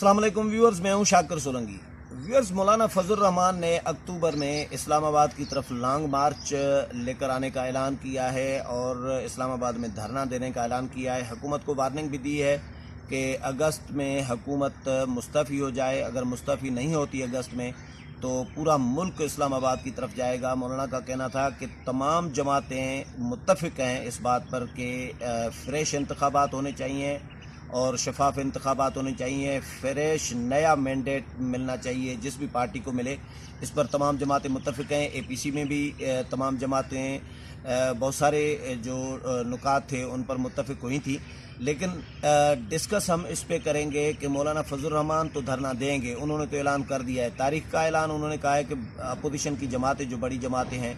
अस्सलाम वालेकुम व्यूअर्स, मैं हूं शाकिर सोलंकी। व्यूअर्स, मौलाना फजल रहमान ने अक्टूबर में इस्लामाबाद की तरफ लॉन्ग मार्च लेकर आने का ऐलान किया है और इस्लामाबाद में धरना देने का ऐलान किया है। हुकूमत को वार्निंग भी दी है कि अगस्त में हुकूमत मुस्तफ़ी हो जाए। अगर मुस्तफ़ी नहीं होती अगस्त में तो पूरा मुल्क इस्लामाबाद की तरफ जाएगा। मौलाना का कहना था कि तमाम जमातें मुत्तफ़िक़ हैं इस बात पर कि फ़्रेश इंतख़ाबात होने चाहिए और शफाफ इंतख़ाबात होने चाहिए। फ़्रेश नया मैंडेट मिलना चाहिए जिस भी पार्टी को मिले। इस पर तमाम जमातें मुत्तफ़िक़ हैं। APC में भी तमाम जमातें बहुत सारे जो नुकात थे उन पर मुत्तफ़िक़ हुई थी, लेकिन डिस्कस हम इस पे करेंगे कि मौलाना फजल रहमान तो धरना देंगे। उन्होंने तो ऐलान कर दिया है, तारीख़ का ऐलान उन्होंने कहा है कि अपोजिशन की जमातें जो बड़ी जमातें हैं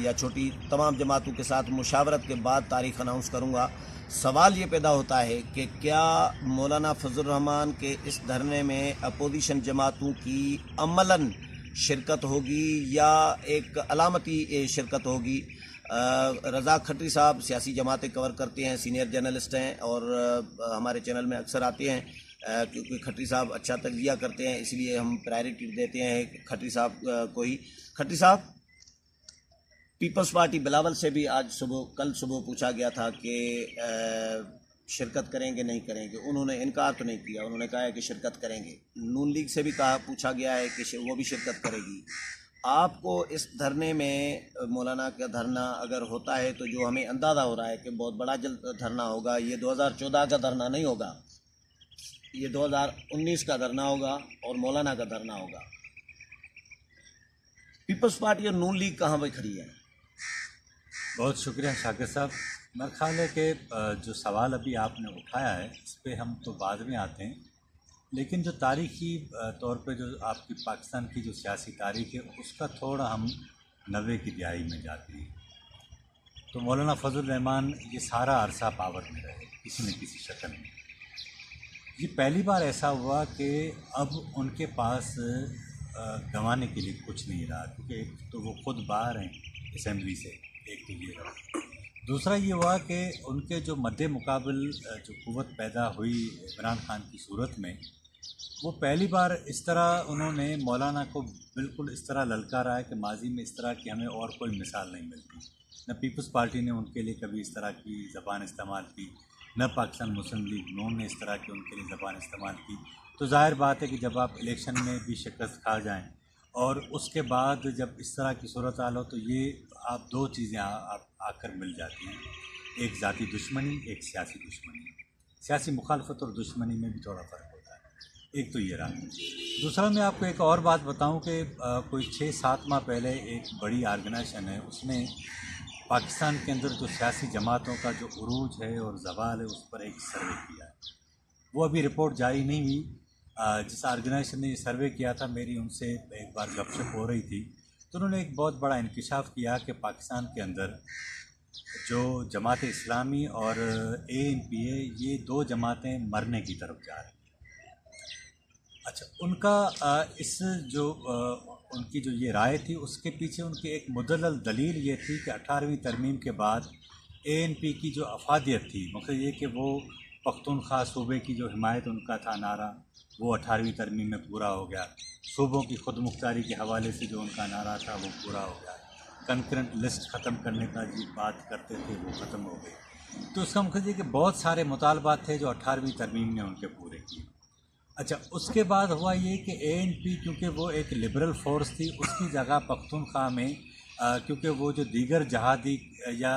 या छोटी, तमाम जमातों के साथ मुशावरत के बाद तारीख़ अनाउंस करूँगा। सवाल ये पैदा होता है कि क्या मौलाना फजल रहमान के इस धरने में अपोजिशन जमातों की अमलन शिरकत होगी या एक अलामती शिरकत होगी। रज़ा खत्री साहब सियासी जमातें कवर करते हैं, सीनियर जर्नलिस्ट हैं और हमारे चैनल में अक्सर आते हैं क्योंकि खत्री साहब अच्छा तज्ज़िया करते हैं, इसलिए हम प्रायोरिटी देते हैं खत्री साहब को ही। खत्री साहब, पीपल्स पार्टी बिलावल से भी कल सुबह पूछा गया था कि शिरकत करेंगे नहीं करेंगे। उन्होंने इनकार तो नहीं किया, उन्होंने कहा है कि शिरकत करेंगे। नून लीग से भी पूछा गया है कि वो भी शिरकत करेगी। आपको इस धरने में, मौलाना का धरना अगर होता है तो जो हमें अंदाज़ा हो रहा है कि बहुत बड़ा जल्द धरना होगा, ये 2014 का धरना नहीं होगा, ये 2019 का धरना होगा और मौलाना का धरना होगा। पीपल्स पार्टी और नून लीग कहाँ पर खड़ी है? बहुत शुक्रिया शाकिर साहब। मेरा ख्याल है कि जो सवाल अभी आपने उठाया है इस पर हम तो बाद में आते हैं, लेकिन जो तारीख़ी तौर पे जो आपकी पाकिस्तान की जो सियासी तारीख़ है उसका थोड़ा हम 90 की दिहाई में जाते हैं। तो मौलाना फजल रहमान ये सारा अरसा पावर में रहे किसी न किसी शक्ल में। ये पहली बार ऐसा हुआ कि अब उनके पास गंवाने के लिए कुछ नहीं रहा, क्योंकि एक तो वो खुद बाहर हैं असेंबली से, एक तो ये रहा। दूसरा ये हुआ कि उनके जो मद्दे मुकाबिल जो क़ुव्वत पैदा हुई इमरान खान की सूरत में, वो पहली बार इस तरह उन्होंने मौलाना को बिल्कुल इस तरह ललकारा है कि माजी में इस तरह की हमें और कोई मिसाल नहीं मिलती। न पीपल्स पार्टी ने उनके लिए कभी इस तरह की ज़बान इस्तेमाल की, न पाकिस्तान मुस्लिम लीग नून ने इस तरह की उनके लिए ज़बान इस्तेमाल की। तो ज़ाहिर बात है कि जब आप इलेक्शन में भी शिकस्त खा जाएं और उसके बाद जब इस तरह की सूरत हाल हो तो ये आप दो चीज़ें आप आकर मिल जाती हैं, एक ज़ाती दुश्मनी, एक सियासी दुश्मनी। सियासी मुखालफत और दुश्मनी में भी थोड़ा फ़र्क होता है। एक तो ये रहा। दूसरा मैं आपको एक और बात बताऊं कि कोई 6-7 माह पहले एक बड़ी आर्गेनाइजेशन है, उसने पाकिस्तान के अंदर जो सियासी जमातों का जो उरूज है और ज़वाल है उस पर एक सर्वे किया है। वो अभी रिपोर्ट जारी नहीं हुई। जिस ऑर्गेनाइजेशन ने ये सर्वे किया था, मेरी उनसे एक बार गपशप हो रही थी, तो उन्होंने एक बहुत बड़ा इंकशाफ किया कि पाकिस्तान के अंदर जो जमात इस्लामी और ANPA, ये दो जमातें मरने की तरफ जा रही हैं। अच्छा, उनका इस जो उनकी जो ये राय थी उसके पीछे उनकी एक मुदल्लल दलील ये थी कि 18वीं तरमीम के बाद ANP की जो अफादियत थी, मतलब ये कि वो पख्तूनख्वा सूबे की जो हिमायत उनका था नारा, वो 18वीं तरमीम में पूरा हो गया। सूबों की खुद मुख्तारी के हवाले से जो उनका नारा था वो पूरा हो गया। कंकरेंट लिस्ट ख़त्म करने का जो बात करते थे वो ख़त्म हो गई। तो उसका मतलब ये कि बहुत सारे मुतालबात थे जो 18वीं तरमीम ने उनके पूरे किए। अच्छा, उसके बाद हुआ ये कि ANP क्योंकि वो एक लिबरल फोर्स थी, उसकी जगह पख्तूनख्वा में क्योंकि वो जो दीगर जहादी या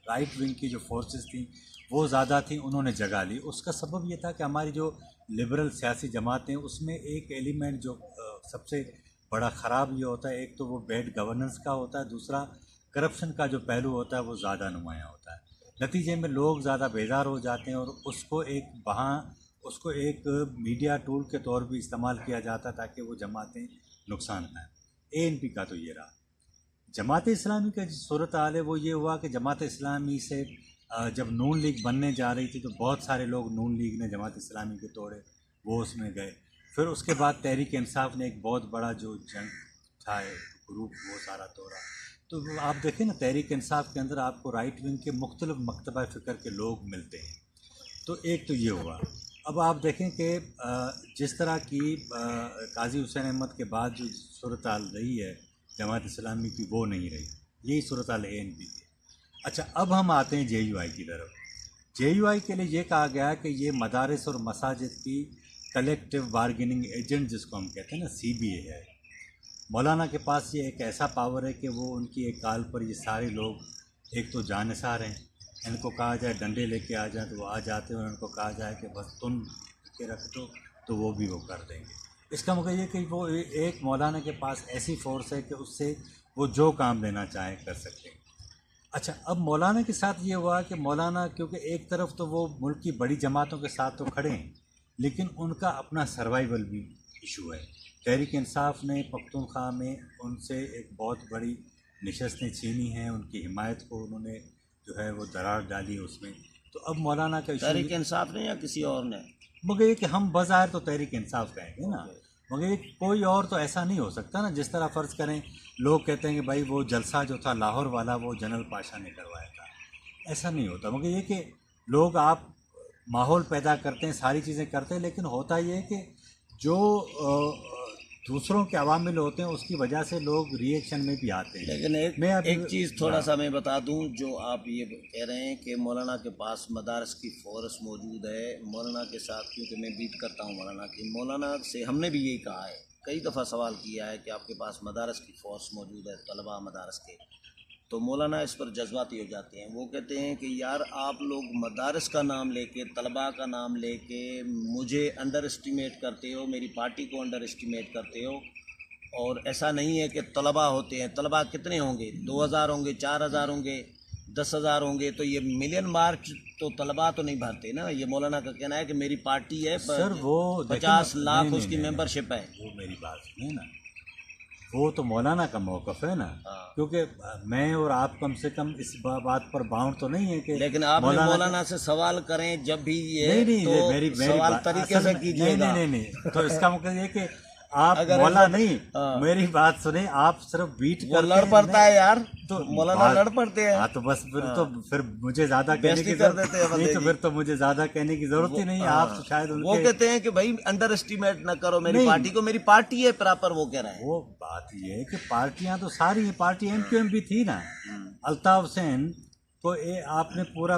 राइट विंग की जो फोर्सेस थी वो ज़्यादा थी, उन्होंने जगह ली। उसका सबब ये था कि हमारी जो लिबरल सियासी जमातें हैं उसमें एक एलिमेंट जो सबसे बड़ा ख़राब ये होता है, एक तो वो बैड गवर्नेंस का होता है, दूसरा करप्शन का जो पहलू होता है वो ज़्यादा नुमायाँ होता है। नतीजे में लोग ज़्यादा बेजार हो जाते हैं और उसको एक मीडिया टूल के तौर पर इस्तेमाल किया जाता ताकि वो जमातें नुकसान पाएँ। ANP का तो ये रहा। जमात इस्लामी का जो सूरत हाल है वो ये हुआ कि जमात इस्लामी से जब नून लीग बनने जा रही थी तो बहुत सारे लोग नून लीग ने जमात इस्लामी के तोड़े, वो उसमें गए। फिर उसके बाद तहरीक इंसाफ ने एक बहुत बड़ा जो जंग था ग्रुप, वो सारा तोड़ा। तो आप देखें ना, तहरीक इंसाफ के अंदर आपको राइट विंग के मुख्तलिफ मकतबा फ़िक्र के लोग मिलते हैं। तो एक तो ये हुआ। अब आप देखें कि जिस तरह की काजी हुसैन अहमद के बाद जो सूरत हाल रही है जमात इस्लामी की, वो नहीं रही। यही सूरत हाल ANP की। अच्छा, अब हम आते हैं JUI की तरफ। JUI के लिए ये कहा गया कि ये मदारिस और मसाजिद की कलेक्टिव बारगेनिंग एजेंट, जिसको हम कहते हैं ना, CBA है। मौलाना के पास ये एक ऐसा पावर है कि वो उनकी एक कॉल पर ये सारे लोग, एक तो जानिसार हैं, इनको कहा जाए डंडे लेके आ जाए तो वो आ जाते हैं, और उनको कहा जाए कि बस तुम के रख दो तो वो भी वो कर देंगे। इसका मतलब ये कि वो एक मौलाना के पास ऐसी फोर्स है कि उससे वो जो काम लेना चाहे कर सकते हैं। अच्छा, अब मौलाना के साथ ये हुआ कि मौलाना, क्योंकि एक तरफ तो वो मुल्क की बड़ी जमातों के साथ तो खड़े हैं, लेकिन उनका अपना सर्वाइवल भी इशू है। तहरीक इंसाफ ने पख्तूनख्वा में उनसे एक बहुत बड़ी नशस्तें छीनी हैं, उनकी हिमायत को उन्होंने जो है वो दरार डाली उसमें। तो अब मौलाना का इशू, तहरीक इंसाफ ने या किसी और ने? मगर ये कि हम बज़ाहिर तो तहरीक इंसाफ कहेंगे ना, मगर ये कोई और तो ऐसा नहीं हो सकता ना। जिस तरह फ़र्ज़ करें, लोग कहते हैं कि भाई वो जलसा जो था लाहौर वाला वो जनरल पाशा ने करवाया था, ऐसा नहीं होता। मगर ये कि लोग, आप माहौल पैदा करते हैं, सारी चीज़ें करते हैं, लेकिन होता ये है कि जो दूसरों के अवामिल होते हैं उसकी वजह से लोग रिएक्शन में भी आते हैं। लेकिन एक चीज़ थोड़ा सा मैं बता दूं, जो आप ये कह रहे हैं कि मौलाना के पास मदारस की फोर्स मौजूद है। मौलाना के साथ, क्योंकि मैं बीट करता हूं मौलाना की, मौलाना से हमने भी यही कहा है, कई दफ़ा सवाल किया है कि आपके पास मदारस की फोर्स मौजूद है, तलबा मदारस के, तो मौलाना इस पर जज्बाती हो जाते हैं। वो कहते हैं कि यार आप लोग मदारस का नाम लेके, तलबा का नाम लेके मुझे अंडर एस्टिमेट करते हो, मेरी पार्टी को अंडर एस्टिमेट करते हो। और ऐसा नहीं है कि तलबा होते हैं, तलबा कितने होंगे? 2000 होंगे, 4000 होंगे, 10,000 होंगे, तो ये मिलियन मार्च तो तलबा तो नहीं भरते ना। ये मौलाना का कहना है कि मेरी पार्टी है, सर वो 50 लाख नहीं, उसकी नहीं, मेंबरशिप है। वो मेरी बात सुनिए ना, वो तो मौलाना का मौक़िफ़ है ना। हाँ। क्योंकि मैं और आप कम से कम इस बात पर बाउंड तो नहीं है कि, लेकिन आप मौलाना से सवाल करें जब भी ये, नहीं, तो मेरी सवाल तरीके से कीजिएगा। नहीं, तो इसका मतलब ये कि आप मौला नहीं, मेरी बात सुने, आप सिर्फ बीट वो लड़ पड़ता है यार, तो मौलाना लड़ पड़ते हैं। हाँ, तो बस फिर मुझे ज्यादा कहने की कर देते हैं नहीं, तो फिर तो मुझे ज्यादा कहने की जरूरत ही नहीं है। आप तो शायद वो कहते हैं कि भाई अंडर एस्टिमेट न करो मेरी पार्टी को, मेरी पार्टी है प्रॉपर, वो कह रहे हैं। वो बात ये है कि पार्टियां तो सारी, पार्टी MQM भी थी ना। अल्ताफ हुसैन को आपने पूरा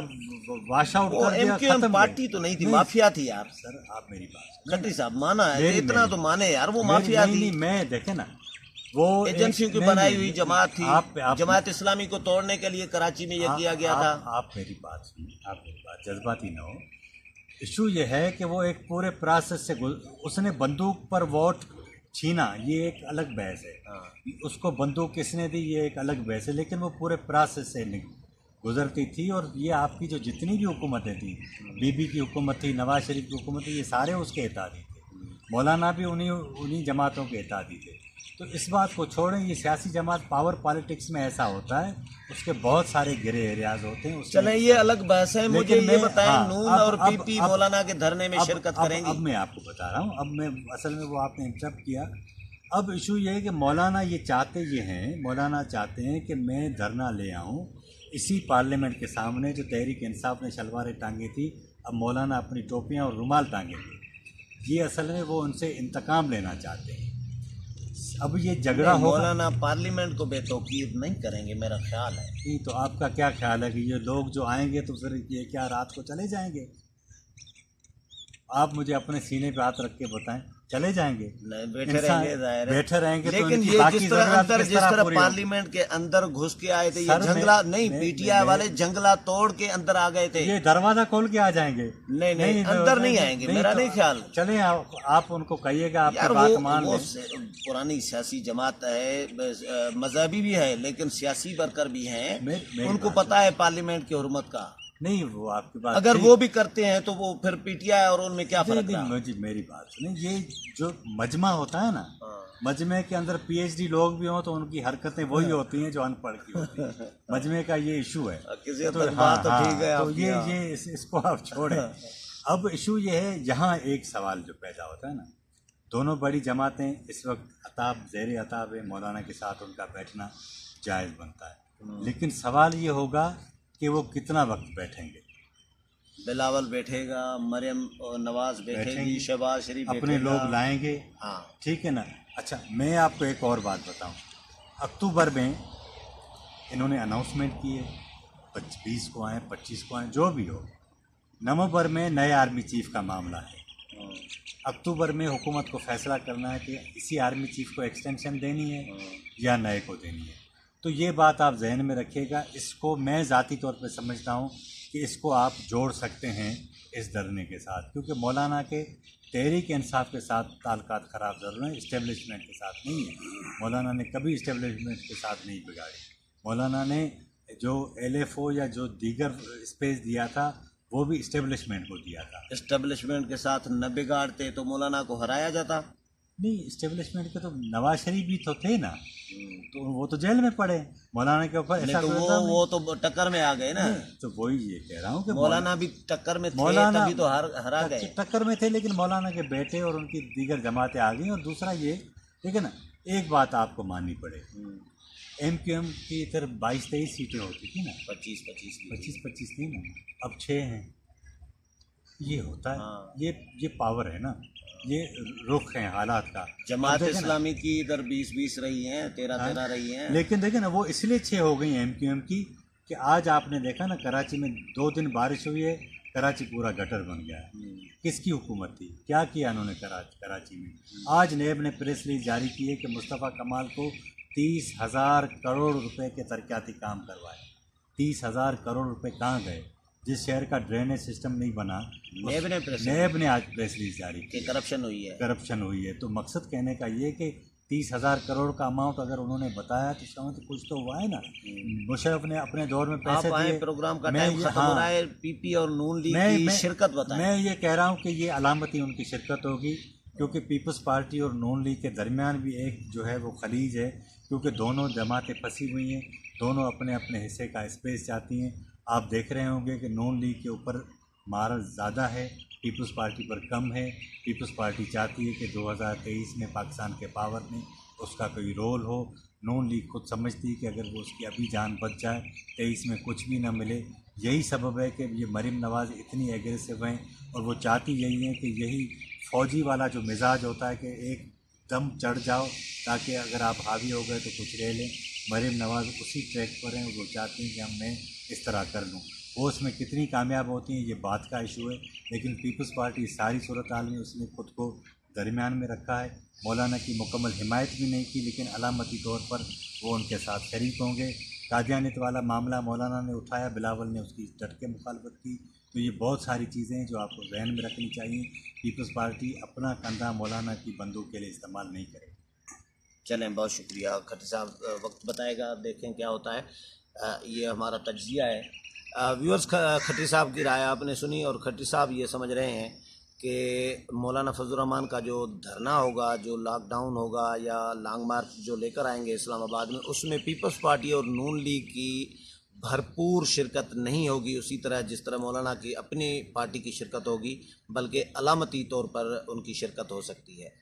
वाश आउट कर दिया, MQM पार्टी तो नहीं थी, माफिया थी यार। सर आप मेरी बात, खट्टी साहब माना है, इतना तो माने यार, वो माफिया थी। नहीं, मैं देखे ना, वो एजेंसियों की बनाई हुई जमात थी। जमात इस्लामी को तोड़ने के लिए कराची में यह किया गया था। आप मेरी बात सुनिए, आप मेरी बात, जज्बाती ना हो। इशू ये है कि वो एक पूरे प्रोसेस से उसने बंदूक पर वोट छीना, ये एक अलग बहस है। उसको बंदूक किसने दी, ये एक अलग बहस है, लेकिन वो पूरे प्रोसेस से गुजरती थी। और ये आपकी जो जितनी भी हुकूमतें थी, बीबी की हुकूमत थी, नवाज शरीफ की हुकूमत थी, ये सारे उसके इत्यादी थे। मौलाना भी उन्हीं जमातों के इत्यादी थे। तो इस बात को छोड़ें, ये सियासी जमात, पावर पॉलिटिक्स में ऐसा होता है, उसके बहुत सारे गिरे एरियाज होते हैं। चलें, ये अलग बहस है। मुझे ये बताएं, नून और PP मौलाना के धरने में शिरकत करेंगी? अब मैं आपको बता रहा हूँ, अब मैं असल में, वो आपने इंटरप्ट किया। अब इशू ये है कि मौलाना ये चाहते ये हैं, मौलाना चाहते हैं कि मैं धरना ले आऊँ इसी पार्लियामेंट के सामने, जो तहरीक इंसाफ ने शलवारें टांगी थी, अब मौलाना अपनी टोपियाँ और रुमाल टांगेंगे। ये असल में वो उनसे इंतकाम लेना चाहते हैं। अब ये झगड़ा होगा, मौलाना पार्लियामेंट को बेतौकीर नहीं करेंगे, मेरा ख्याल है। नहीं, तो आपका क्या ख्याल है कि ये लोग जो आएंगे तो फिर ये क्या रात को चले जाएंगे? आप मुझे अपने सीने पे हाथ रख के बताएं, चले जाएंगे? नहीं, बैठे रहेंगे, जाहिर है बैठे रहेंगे। लेकिन तो ये जिस तरह पार्लियामेंट के अंदर घुस के आए थे, ये जंगला नहीं, PTI वाले जंगला तोड़ के अंदर आ गए थे। ये दरवाजा खोल के आ जाएंगे? नहीं, अंदर नहीं आएंगे, मेरा नहीं ख्याल। चले, आप उनको कहिएगा, आपकी बात मान लें। पुरानी सियासी जमात है, मजहबी भी है, लेकिन सियासी वर्कर भी हैं, उनको पता है पार्लियामेंट की हुर्मत का। नहीं, वो आपकी बात, अगर वो भी करते हैं तो वो फिर PTI और उनमें क्या फर्क है? मुझे मेरी बात सुनिए, ये जो मजमा होता है ना, मजमे के अंदर PhD लोग भी हों तो उनकी हरकतें वही होती हैं जो अनपढ़ की होती हैं। मजमे का ये इशू है। तो बात तो ठीक है, तो ये इसको आप छोड़ें। अब इशू ये है, यहाँ एक सवाल जो पैदा होता है ना, दोनों बड़ी जमातें इस वक्त अताब ज़ेर अताब है, मौलाना के साथ उनका बैठना जायज़ बनता है, लेकिन सवाल ये होगा कि वो कितना वक्त बैठेंगे। बिलावल बैठेगा, मरियम और नवाज बैठेगी, बैठेंगी, शहबाज शरीफ अपने बैठेगा। लोग लाएंगे। हाँ, ठीक है ना। अच्छा, मैं आपको एक और बात बताऊं। अक्टूबर में इन्होंने अनाउंसमेंट की है, 20 को आए, 25 को आए, जो भी हो। नवंबर में नए आर्मी चीफ का मामला है। अक्टूबर में हुकूमत को फैसला करना है कि इसी आर्मी चीफ को एक्सटेंशन देनी है या नए को देनी है। तो ये बात आप जहन में रखिएगा। इसको मैं ज़ाती तौर पे समझता हूँ कि इसको आप जोड़ सकते हैं इस धरने के साथ, क्योंकि मौलाना के तहरीक इंसाफ के साथ ताल्लुकात ख़राब ज़रूर हैं, इस्टेब्लिशमेंट के साथ नहीं है। मौलाना ने कभी इस्टेब्लिशमेंट के साथ नहीं बिगाड़ी। मौलाना ने जो LFO या जो दीगर स्पेस दिया था वो भी इस्टेब्लिशमेंट को दिया था। एस्टेब्लिशमेंट के साथ न बिगाड़ते तो मौलाना को हराया जाता। नहीं, इस्टेब्लिशमेंट के तो नवाज शरीफ भी तो थे ना, तो वो तो जेल में पड़े। मौलाना के ऊपर नहीं ऐसा तो कोई इल्ज़ाम वो तो टक्कर में आ गए ना। नहीं। तो वही ये कह रहा हूँ कि मौलाना भी टक्कर में थे, मौलाना तभी तो हरा गए। टक्कर में थे, लेकिन मौलाना के बेटे और उनकी दीगर जमातें आ गई। और दूसरा ये, ठीक है ना, एक बात आपको माननी पड़े, MQM की तरफ 22-23 सीटें होती थी ना, 25-25 थी ना, अब 6 हैं। ये होता है। हाँ। ये पावर है ना, ये रुख है हालात का। जमात अब देखें ना, इस्लामी की इधर 20-20 रही हैं, 13-13 रही हैं। लेकिन देखें ना, वो इसलिए 6 हो गई MQM की कि आज आपने देखा ना, कराची में 2 दिन बारिश हुई है, कराची पूरा गटर बन गया है। किसकी हुकूमत थी? क्या किया उन्होंने कराची में? आज नेब ने प्रेस रिलीज जारी की है कि मुस्तफ़ा कमाल को 30,000 करोड़ रुपए के तरक्याती काम करवाए। 30,000 करोड़ रुपए कहाँ गए? जिस शहर का ड्रेनेज सिस्टम नहीं बना, नेब ने आज प्रेस रिलीज जारी की, करप्शन हुई है। तो मकसद कहने का ये कि 30,000 करोड़ का अमाउंट अगर उन्होंने बताया तो समझ तो कुछ तो हुआ है ना। मुशर्रफ ने अपने दौर में पैसे दिए। प्रोग्राम का टाइम खत्म हो रहा है। PP और नून लीग की शिरकत बताएं। मैं ये कह रहा हूँ कि ये अलामती उनकी शिरकत होगी, क्योंकि पीपल्स पार्टी और नून लीग के दरमियान भी एक जो है वो खलीज है, क्योंकि दोनों जमातें फंसी हुई हैं, दोनों अपने अपने हिस्से का स्पेस चाहती हैं। आप देख रहे होंगे कि नून लीग के ऊपर मार्ज ज़्यादा है, पीपल्स पार्टी पर कम है। पीपल्स पार्टी चाहती है कि 2023 में पाकिस्तान के पावर में उसका कोई रोल हो। नून लीग खुद समझती है कि अगर वो उसकी अभी जान बच जाए, 23 में कुछ भी ना मिले। यही सबब है कि ये मरीम नवाज़ इतनी एग्रेसिव हैं, और वो चाहती यही है कि यही फ़ौजी वाला जो मिजाज होता है कि एक दम चढ़ जाओ, ताकि अगर आप हावी हो गए तो कुछ ले लें। मरीम नवाज़ उसी ट्रैक पर हैं, वो चाहती हैं कि मैं इस तरह कर लूँ। वो उसमें कितनी कामयाब होती हैं ये बात का इशू है, लेकिन पीपल्स पार्टी सारी सूरत हाल में उसने खुद को दरमियान में रखा है। मौलाना की मुकम्मल हिमायत भी नहीं की, लेकिन अलामती तौर पर वो उनके साथ शरीक होंगे। कादियानियत वाला मामला मौलाना ने उठाया, बिलावल ने उसकी डट के मुखालफत की। तो ये बहुत सारी चीज़ें हैं जो आपको जहन में रखनी चाहिए। पीपल्स पार्टी अपना कंधा मौलाना की बंदूक के लिए इस्तेमाल नहीं करेगी। चलें, बहुत शुक्रिया। खट्टी साहब वक्त बताएगा, देखें क्या होता है। ये हमारा तज्जिया है। व्यूअर्स, खट्टी साहब की राय आपने सुनी, और खट्टी साहब ये समझ रहे हैं कि मौलाना फजल रहमान का जो धरना होगा, जो लॉकडाउन होगा या लॉन्ग मार्च जो लेकर आएंगे इस्लामाबाद में, उसमें पीपल्स पार्टी और नून लीग की भरपूर शिरकत नहीं होगी, उसी तरह जिस तरह मौलाना की अपनी पार्टी की शिरकत होगी, बल्कि अलामती तौर पर उनकी शिरकत हो सकती है।